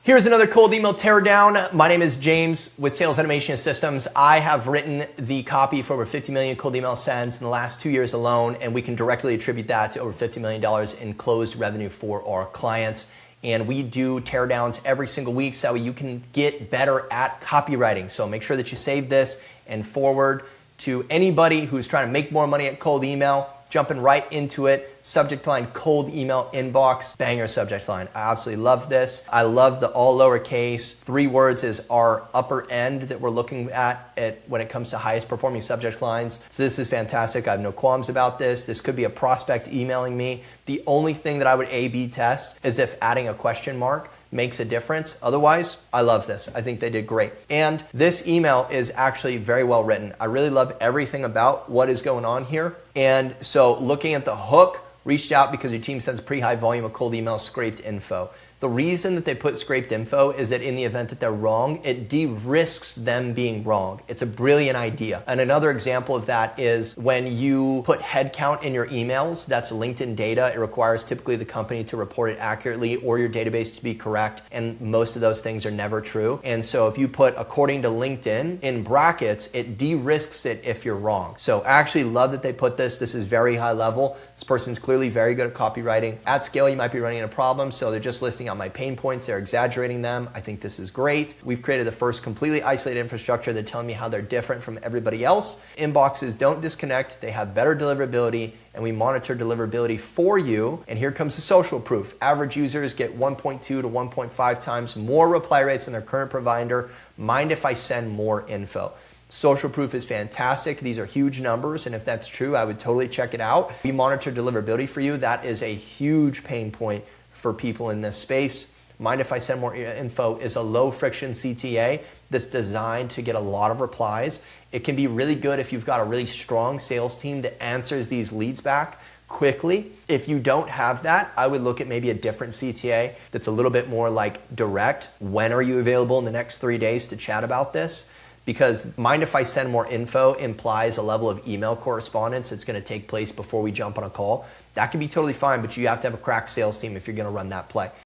Here's another cold email teardown. My name is James with Sales Automation Systems. I have written the copy for over 50 million cold email sends in the last 2 years alone, and we can directly attribute that to over $50 million in closed revenue for our clients. And we do teardowns every single week so you can get better at copywriting. So make sure that you save this and forward to anybody who's trying to make more money at cold email. Jumping right into it. Subject line, cold email inbox, banger subject line. I absolutely love this. I love the all lowercase. 3 words is our upper end that we're looking at when it comes to highest performing subject lines. So this is fantastic. I have no qualms about this. This could be a prospect emailing me. The only thing that I would A/B test is if adding a question mark makes a difference. Otherwise, I love this. I think they did great. And this email is actually very well written. I really love everything about what is going on here. And so looking at the hook, reached out because your team sends a pretty high volume of cold email scraped info. The reason that they put scraped info is that in the event that they're wrong, it de-risks them being wrong. It's a brilliant idea. And another example of that is when you put headcount in your emails, that's LinkedIn data. It requires typically the company to report it accurately or your database to be correct. And most of those things are never true. And so if you put according to LinkedIn in brackets, it de-risks it if you're wrong. So I actually love that they put this. This is very high level. This person's clearly very good at copywriting. At scale, you might be running into problems. So they're just listing out my pain points. They're exaggerating them. I think this is great. We've created the first completely isolated infrastructure. They're telling me how they're different from everybody else. Inboxes don't disconnect. They have better deliverability, and we monitor deliverability for you. And here comes the social proof. Average users get 1.2 to 1.5 times more reply rates than their current provider. Mind if I send more info? Social proof is fantastic. These are huge numbers, and if that's true, I would totally check it out. We monitor deliverability for you. That is a huge pain point for people in this space. Mind if I send more info is a low friction CTA that's designed to get a lot of replies. It can be really good if you've got a really strong sales team that answers these leads back quickly. If you don't have that, I would look at maybe a different CTA that's a little bit more like direct. When are you available in the next 3 days to chat about this? Because mind if I send more info implies a level of email correspondence that's going to take place before we jump on a call. That can be totally fine, but you have to have a crack sales team if you're going to run that play.